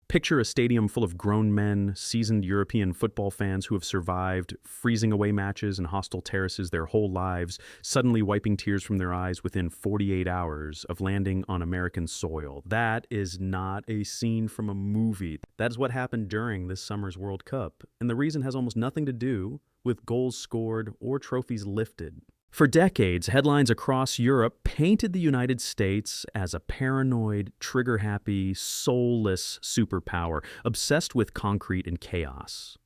Picture a stadium full of grown men, seasoned European football fans who have survived freezing away matches and hostile terraces their whole lives, suddenly wiping tears from their eyes within 48 hours of landing on American soil. That is not a scene from a movie. That is what happened during this summer's World Cup, and the reason has almost nothing to do with goals scored or trophies lifted. For decades, headlines across Europe painted the United States as a paranoid, trigger-happy, soulless superpower, obsessed with concrete and chaos.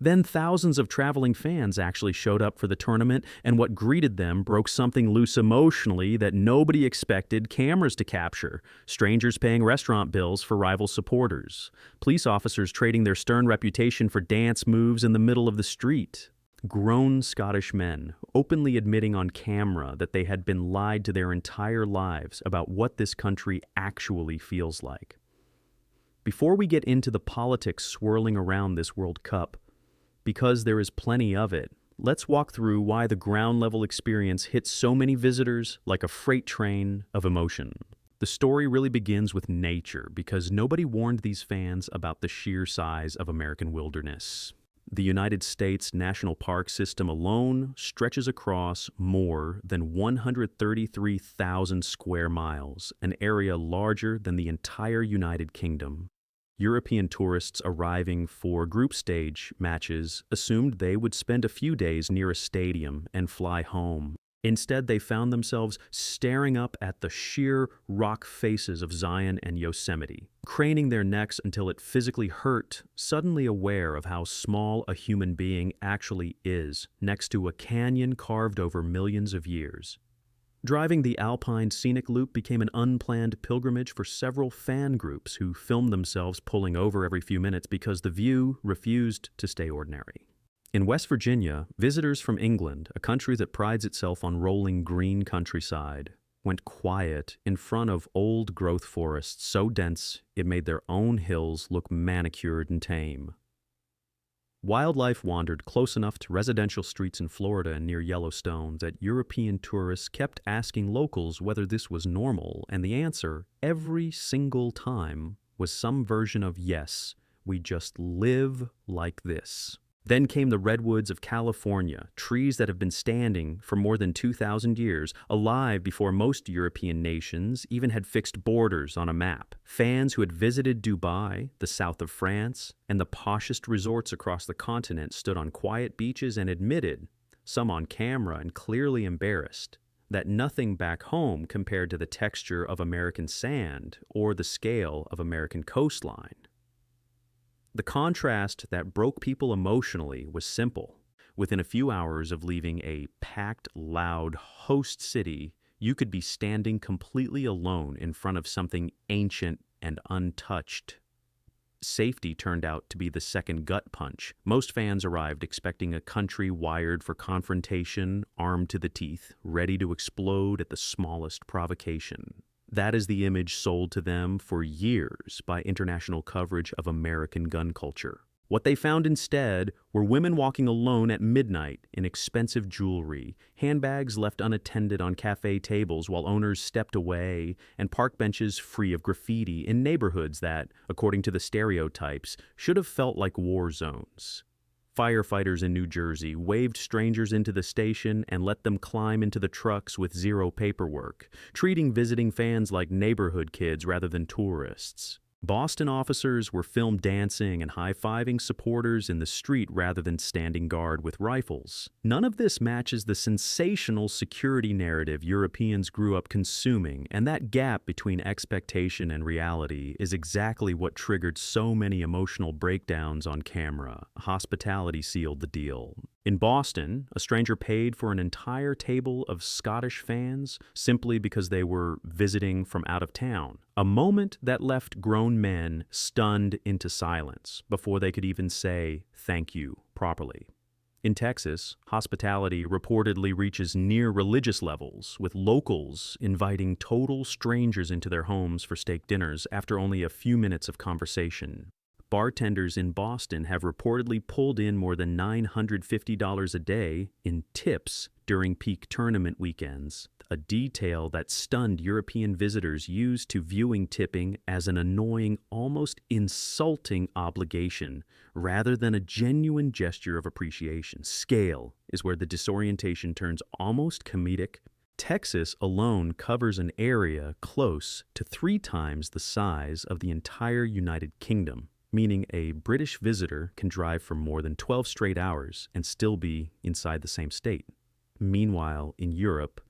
Then thousands of traveling fans actually showed up for the tournament, and what greeted them broke something loose emotionally that nobody expected cameras to capture. Strangers paying restaurant bills for rival supporters. Police officers trading their stern reputation for dance moves in the middle of the street. Grown Scottish men openly admitting on camera that they had been lied to their entire lives about what this country actually feels like. Before we get into the politics swirling around this World Cup, because there is plenty of it, let's walk through why the ground-level experience hits so many visitors like a freight train of emotion. The story really begins with nature, because nobody warned these fans about the sheer size of American wilderness. The United States National Park System alone stretches across more than 133,000 square miles, an area larger than the entire United Kingdom. European tourists arriving for group stage matches assumed they would spend a few days near a stadium and fly home. Instead, they found themselves staring up at the sheer rock faces of Zion and Yosemite, craning their necks until it physically hurt, suddenly aware of how small a human being actually is next to a canyon carved over millions of years. Driving the Alpine Scenic Loop became an unplanned pilgrimage for several fan groups who filmed themselves pulling over every few minutes because the view refused to stay ordinary. In West Virginia, visitors from England, a country that prides itself on rolling green countryside, went quiet in front of old-growth forests so dense it made their own hills look manicured and tame. Wildlife wandered close enough to residential streets in Florida and near Yellowstone that European tourists kept asking locals whether this was normal, and the answer, every single time, was some version of yes, we just live like this. Then came the redwoods of California, trees that have been standing for more than 2,000 years, alive before most European nations even had fixed borders on a map. Fans who had visited Dubai, the south of France, and the poshest resorts across the continent stood on quiet beaches and admitted, some on camera and clearly embarrassed, that nothing back home compared to the texture of American sand or the scale of American coastline. The contrast that broke people emotionally was simple. Within a few hours of leaving a packed, loud host city, you could be standing completely alone in front of something ancient and untouched. Safety turned out to be the second gut punch. Most fans arrived expecting a country wired for confrontation, armed to the teeth, ready to explode at the smallest provocation. That is the image sold to them for years by international coverage of American gun culture. What they found instead were women walking alone at midnight in expensive jewelry, handbags left unattended on cafe tables while owners stepped away, and park benches free of graffiti in neighborhoods that, according to the stereotypes, should have felt like war zones. Firefighters in New Jersey waved strangers into the station and let them climb into the trucks with zero paperwork, treating visiting fans like neighborhood kids rather than tourists. Boston officers were filmed dancing and high-fiving supporters in the street rather than standing guard with rifles. None of this matches the sensational security narrative Europeans grew up consuming, and that gap between expectation and reality is exactly what triggered so many emotional breakdowns on camera. Hospitality sealed the deal. In Boston, a stranger paid for an entire table of Scottish fans simply because they were visiting from out of town. A moment that left grown men stunned into silence before they could even say thank you properly. In Texas, hospitality reportedly reaches near religious levels, with locals inviting total strangers into their homes for steak dinners after only a few minutes of conversation. Bartenders in Boston have reportedly pulled in more than $950 a day in tips during peak tournament weekends, a detail that stunned European visitors used to viewing tipping as an annoying, almost insulting obligation rather than a genuine gesture of appreciation. Scale is where the disorientation turns almost comedic. Texas alone covers an area close to 3 times the size of the entire United Kingdom, meaning a British visitor can drive for more than 12 straight hours and still be inside the same state. Meanwhile, in Europe,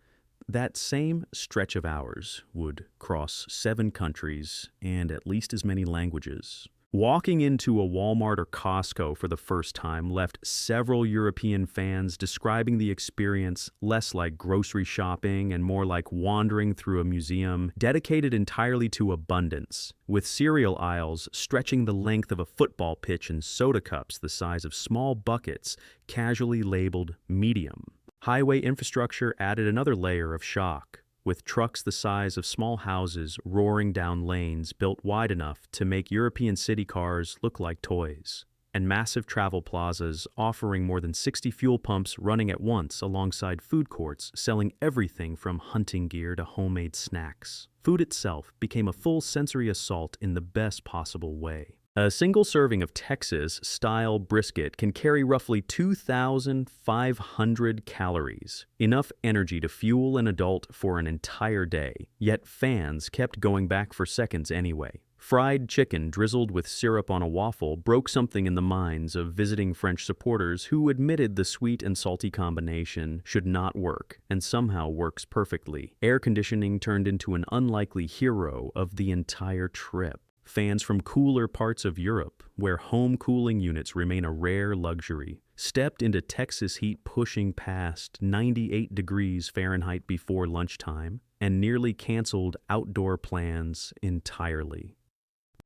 that same stretch of hours would cross 7 countries and at least as many languages. Walking into a Walmart or Costco for the first time left several European fans describing the experience less like grocery shopping and more like wandering through a museum dedicated entirely to abundance, with cereal aisles stretching the length of a football pitch and soda cups the size of small buckets casually labeled medium. Highway infrastructure added another layer of shock, with trucks the size of small houses roaring down lanes built wide enough to make European city cars look like toys, and massive travel plazas offering more than 60 fuel pumps running at once alongside food courts selling everything from hunting gear to homemade snacks. Food itself became a full sensory assault in the best possible way. A single serving of Texas-style brisket can carry roughly 2,500 calories, enough energy to fuel an adult for an entire day, yet fans kept going back for seconds anyway. Fried chicken drizzled with syrup on a waffle broke something in the minds of visiting French supporters who admitted the sweet and salty combination should not work, and somehow works perfectly. Air conditioning turned into an unlikely hero of the entire trip. Fans from cooler parts of Europe, where home cooling units remain a rare luxury, stepped into Texas heat pushing past 98 degrees Fahrenheit before lunchtime and nearly canceled outdoor plans entirely.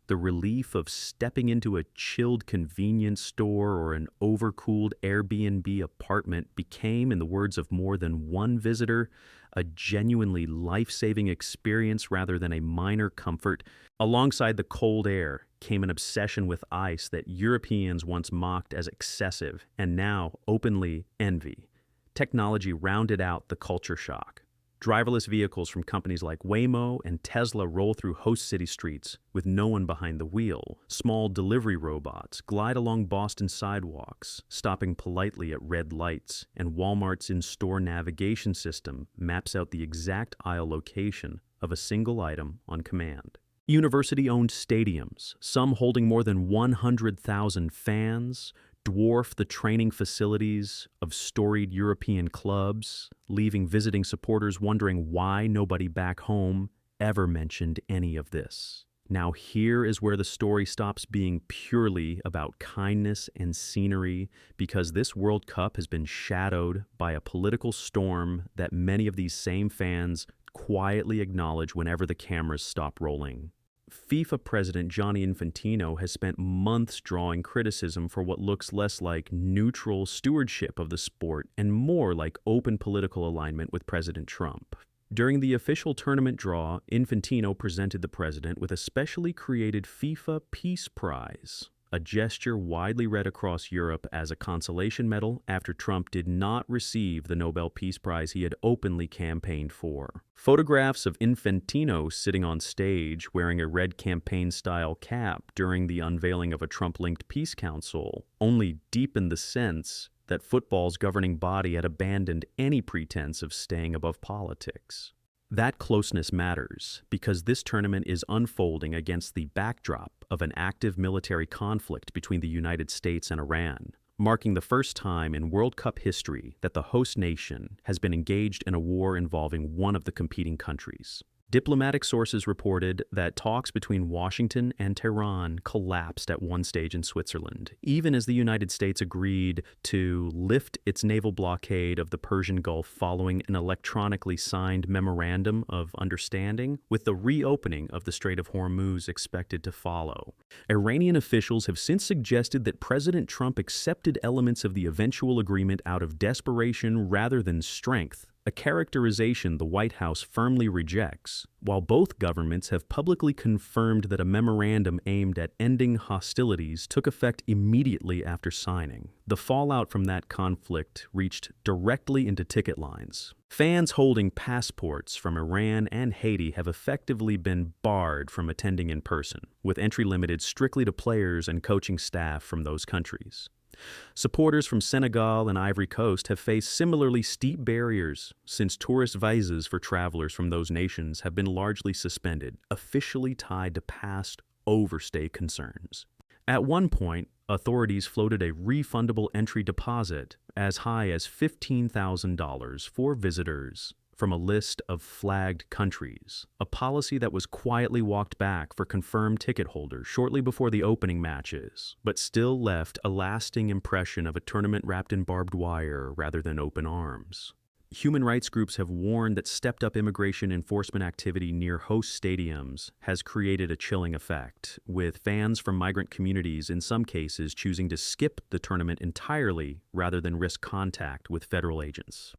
The relief of stepping into a chilled convenience store or an overcooled Airbnb apartment became, in the words of more than one visitor, a genuinely life-saving experience rather than a minor comfort. Alongside the cold air came an obsession with ice that Europeans once mocked as excessive and now openly envy. Technology rounded out the culture shock. Driverless vehicles from companies like Waymo and Tesla roll through host city streets with no one behind the wheel. Small delivery robots glide along Boston sidewalks, stopping politely at red lights, and Walmart's in-store navigation system maps out the exact aisle location of a single item on command. University-owned stadiums, some holding more than 100,000 fans, dwarf the training facilities of storied European clubs, leaving visiting supporters wondering why nobody back home ever mentioned any of this. Now here is where the story stops being purely about kindness and scenery, because this World Cup has been shadowed by a political storm that many of these same fans quietly acknowledge whenever the cameras stop rolling. FIFA President Gianni Infantino has spent months drawing criticism for what looks less like neutral stewardship of the sport and more like open political alignment with President Trump. During the official tournament draw, Infantino presented the president with a specially created FIFA Peace Prize, a gesture widely read across Europe as a consolation medal after Trump did not receive the Nobel Peace Prize he had openly campaigned for. Photographs of Infantino sitting on stage wearing a red campaign-style cap during the unveiling of a Trump-linked peace council only deepened the sense that football's governing body had abandoned any pretense of staying above politics. That closeness matters because this tournament is unfolding against the backdrop of an active military conflict between the United States and Iran, marking the first time in World Cup history that the host nation has been engaged in a war involving one of the competing countries. Diplomatic sources reported that talks between Washington and Tehran collapsed at one stage in Switzerland, even as the United States agreed to lift its naval blockade of the Persian Gulf following an electronically signed memorandum of understanding, with the reopening of the Strait of Hormuz expected to follow. Iranian officials have since suggested that President Trump accepted elements of the eventual agreement out of desperation rather than strength, a characterization the White House firmly rejects, while both governments have publicly confirmed that a memorandum aimed at ending hostilities took effect immediately after signing. The fallout from that conflict reached directly into ticket lines. Fans holding passports from Iran and Haiti have effectively been barred from attending in person, with entry limited strictly to players and coaching staff from those countries. Supporters from Senegal and Ivory Coast have faced similarly steep barriers since tourist visas for travelers from those nations have been largely suspended, officially tied to past overstay concerns. At one point, authorities floated a refundable entry deposit as high as $15,000 for visitors from a list of flagged countries, a policy that was quietly walked back for confirmed ticket holders shortly before the opening matches, but still left a lasting impression of a tournament wrapped in barbed wire rather than open arms. Human rights groups have warned that stepped-up immigration enforcement activity near host stadiums has created a chilling effect, with fans from migrant communities in some cases choosing to skip the tournament entirely rather than risk contact with federal agents.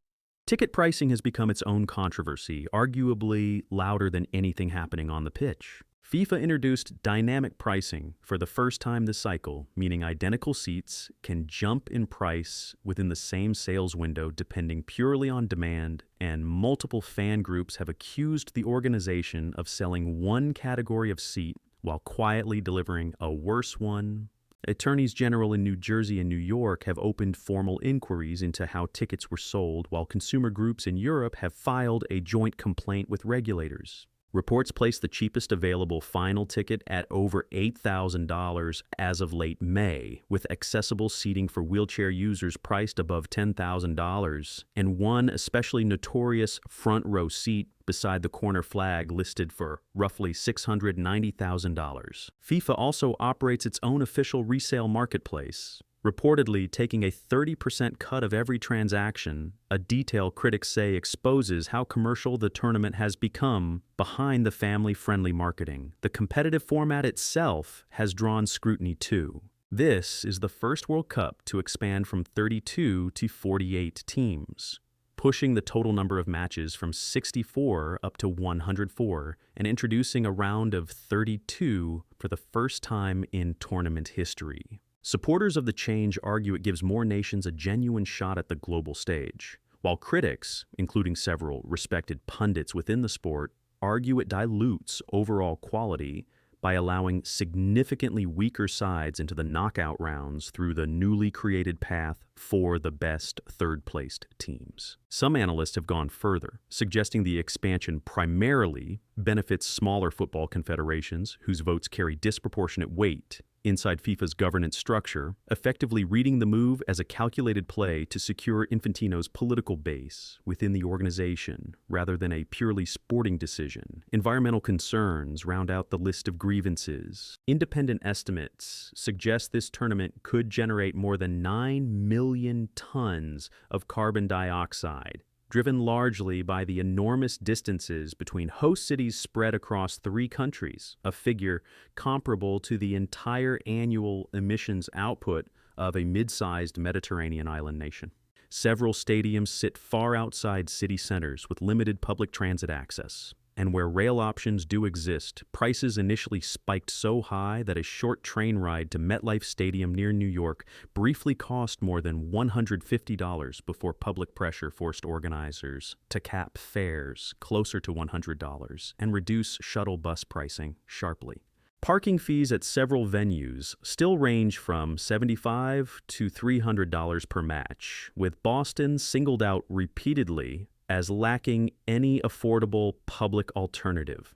Ticket pricing has become its own controversy, arguably louder than anything happening on the pitch. FIFA introduced dynamic pricing for the first time this cycle, meaning identical seats can jump in price within the same sales window depending purely on demand, and multiple fan groups have accused the organization of selling one category of seat while quietly delivering a worse one. Attorneys general in New Jersey and New York have opened formal inquiries into how tickets were sold, while consumer groups in Europe have filed a joint complaint with regulators. Reports place the cheapest available final ticket at over $8,000 as of late May, with accessible seating for wheelchair users priced above $10,000, and one especially notorious front row seat beside the corner flag listed for roughly $690,000. FIFA also operates its own official resale marketplace, reportedly taking a 30% cut of every transaction, a detail critics say exposes how commercial the tournament has become behind the family-friendly marketing. The competitive format itself has drawn scrutiny too. This is the first World Cup to expand from 32 to 48 teams, pushing the total number of matches from 64 up to 104, and introducing a round of 32 for the first time in tournament history. Supporters of the change argue it gives more nations a genuine shot at the global stage, while critics, including several respected pundits within the sport, argue it dilutes overall quality by allowing significantly weaker sides into the knockout rounds through the newly created path for the best third-placed teams. Some analysts have gone further, suggesting the expansion primarily benefits smaller football confederations whose votes carry disproportionate weight inside FIFA's governance structure, effectively reading the move as a calculated play to secure Infantino's political base within the organization rather than a purely sporting decision. Environmental concerns round out the list of grievances. Independent estimates suggest this tournament could generate more than 9 million tons of carbon dioxide, driven largely by the enormous distances between host cities spread across 3 countries, a figure comparable to the entire annual emissions output of a mid-sized Mediterranean island nation. Several stadiums sit far outside city centers with limited public transit access, and where rail options do exist, prices initially spiked so high that a short train ride to MetLife Stadium near New York briefly cost more than $150 before public pressure forced organizers to cap fares closer to $100 and reduce shuttle bus pricing sharply. Parking fees at several venues still range from $75 to $300 per match, with Boston singled out repeatedly as lacking any affordable public alternative.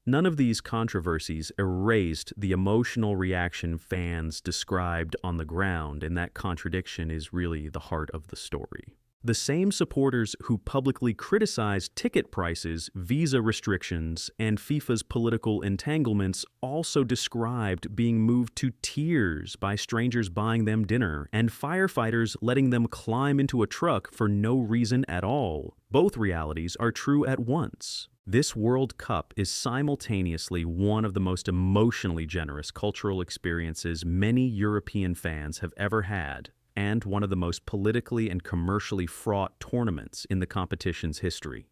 None of these controversies erased the emotional reaction fans described on the ground, and that contradiction is really the heart of the story. The same supporters who publicly criticized ticket prices, visa restrictions, and FIFA's political entanglements also described being moved to tears by strangers buying them dinner and firefighters letting them climb into a truck for no reason at all. Both realities are true at once. This World Cup is simultaneously one of the most emotionally generous cultural experiences many European fans have ever had, and one of the most politically and commercially fraught tournaments in the competition's history.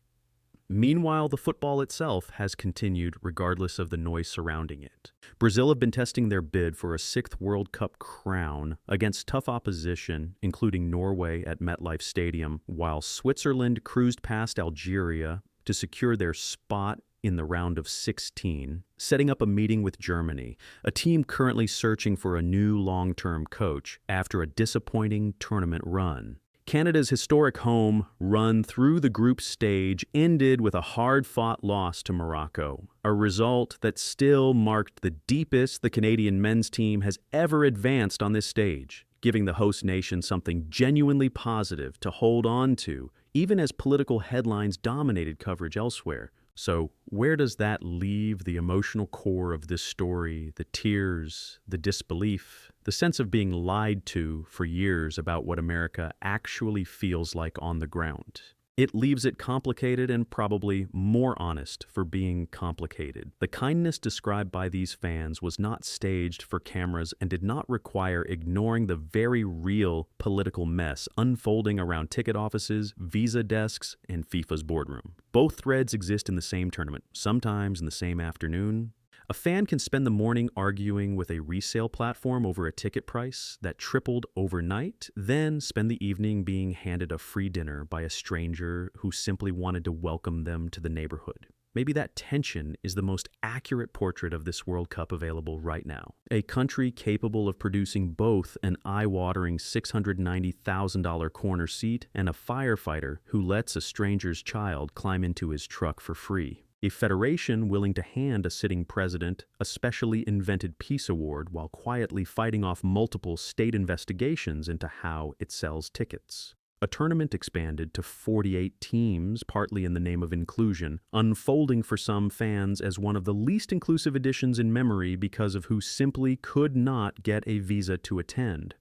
Meanwhile, the football itself has continued regardless of the noise surrounding it. Brazil have been testing their bid for a sixth World Cup crown against tough opposition, including Norway at MetLife Stadium, while Switzerland cruised past Algeria to secure their spot in the round of 16, setting up a meeting with Germany, a team currently searching for a new long-term coach after a disappointing tournament run. Canada's historic home run through the group stage ended with a hard-fought loss to Morocco, a result that still marked the deepest the Canadian men's team has ever advanced on this stage, giving the host nation something genuinely positive to hold on to, even as political headlines dominated coverage elsewhere. So where does that leave the emotional core of this story, the tears, the disbelief, the sense of being lied to for years about what America actually feels like on the ground? It leaves it complicated and probably more honest for being complicated. The kindness described by these fans was not staged for cameras and did not require ignoring the very real political mess unfolding around ticket offices, visa desks, and FIFA's boardroom. Both threads exist in the same tournament, sometimes in the same afternoon. A fan can spend the morning arguing with a resale platform over a ticket price that tripled overnight, then spend the evening being handed a free dinner by a stranger who simply wanted to welcome them to the neighborhood. Maybe that tension is the most accurate portrait of this World Cup available right now. A country capable of producing both an eye-watering $690,000 corner seat and a firefighter who lets a stranger's child climb into his truck for free. A federation willing to hand a sitting president a specially invented peace award while quietly fighting off multiple state investigations into how it sells tickets. A tournament expanded to 48 teams, partly in the name of inclusion, unfolding for some fans as one of the least inclusive editions in memory because of who simply could not get a visa to attend.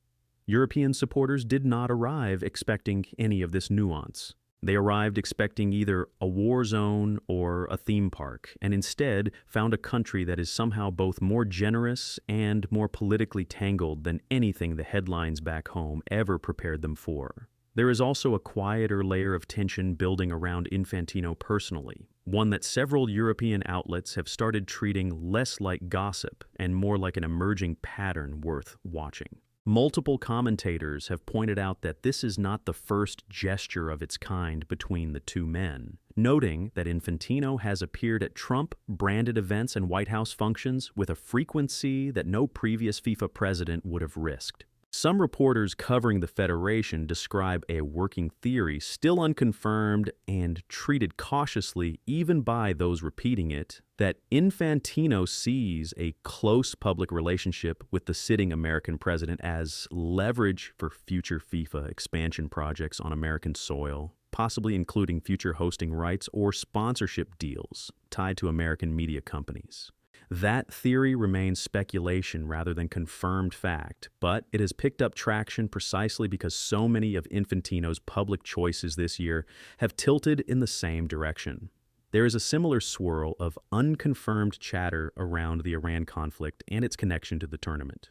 European supporters did not arrive expecting any of this nuance. They arrived expecting either a war zone or a theme park, and instead found a country that is somehow both more generous and more politically tangled than anything the headlines back home ever prepared them for. There is also a quieter layer of tension building around Infantino personally, one that several European outlets have started treating less like gossip and more like an emerging pattern worth watching. Multiple commentators have pointed out that this is not the first gesture of its kind between the two men, noting that Infantino has appeared at Trump-branded events and White House functions with a frequency that no previous FIFA president would have risked. Some reporters covering the federation describe a working theory still unconfirmed and treated cautiously even by those repeating it, that Infantino sees a close public relationship with the sitting American president as leverage for future FIFA expansion projects on American soil, possibly including future hosting rights or sponsorship deals tied to American media companies. That theory remains speculation rather than confirmed fact, but it has picked up traction precisely because so many of Infantino's public choices this year have tilted in the same direction. There is a similar swirl of unconfirmed chatter around the Iran conflict and its connection to the tournament.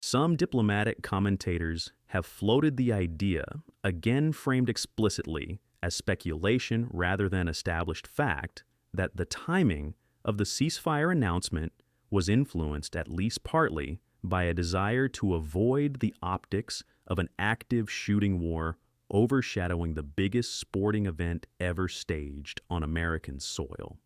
Some diplomatic commentators have floated the idea, again framed explicitly as speculation rather than established fact, that the timing of the ceasefire announcement was influenced at least partly by a desire to avoid the optics of an active shooting war overshadowing the biggest sporting event ever staged on American soil.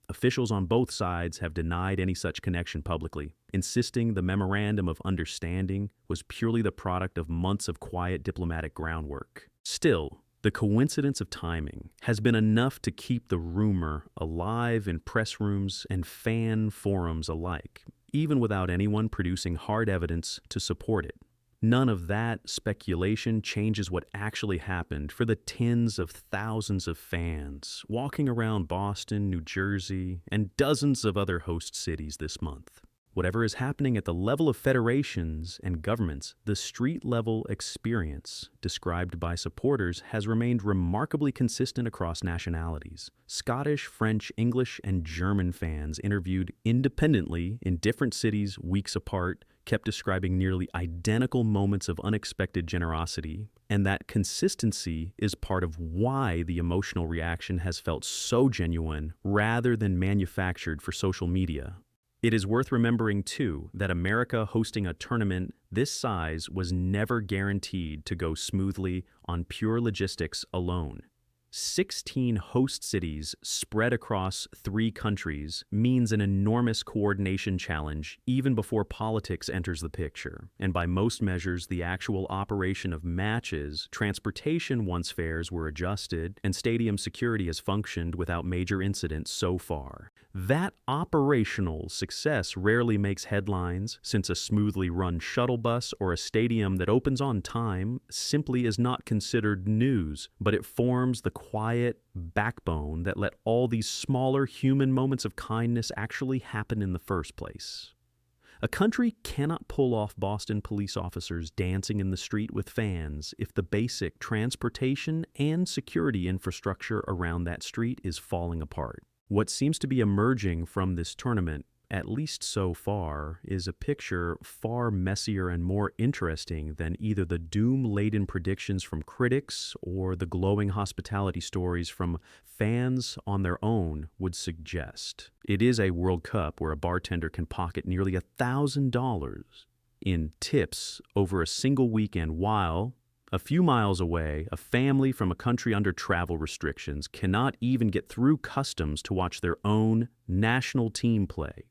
Officials on both sides have denied any such connection publicly, insisting the memorandum of understanding was purely the product of months of quiet diplomatic groundwork. Still, the coincidence of timing has been enough to keep the rumor alive in press rooms and fan forums alike, even without anyone producing hard evidence to support it. None of that speculation changes what actually happened for the tens of thousands of fans walking around Boston, New Jersey, and dozens of other host cities this month. Whatever is happening at the level of federations and governments, the street-level experience described by supporters has remained remarkably consistent across nationalities. Scottish, French, English, and German fans interviewed independently in different cities weeks apart kept describing nearly identical moments of unexpected generosity, and that consistency is part of why the emotional reaction has felt so genuine rather than manufactured for social media. It is worth remembering, too, that America hosting a tournament this size was never guaranteed to go smoothly on pure logistics alone. 16 host cities spread across 3 countries means an enormous coordination challenge even before politics enters the picture. And by most measures, the actual operation of matches, transportation once fares were adjusted, and stadium security has functioned without major incidents so far. That operational success rarely makes headlines, since a smoothly run shuttle bus or a stadium that opens on time simply is not considered news, but it forms the quiet backbone that let all these smaller human moments of kindness actually happen in the first place. A country cannot pull off Boston police officers dancing in the street with fans if the basic transportation and security infrastructure around that street is falling apart. What seems to be emerging from this tournament, at least so far, is a picture far messier and more interesting than either the doom-laden predictions from critics or the glowing hospitality stories from fans on their own would suggest. It is a World Cup where a bartender can pocket nearly $1,000 in tips over a single weekend, while a few miles away, a family from a country under travel restrictions cannot even get through customs to watch their own national team play.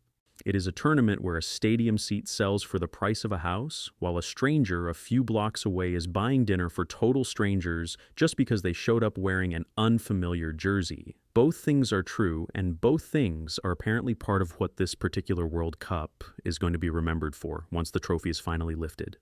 It is a tournament where a stadium seat sells for the price of a house, while a stranger a few blocks away is buying dinner for total strangers just because they showed up wearing an unfamiliar jersey. Both things are true, and both things are apparently part of what this particular World Cup is going to be remembered for once the trophy is finally lifted.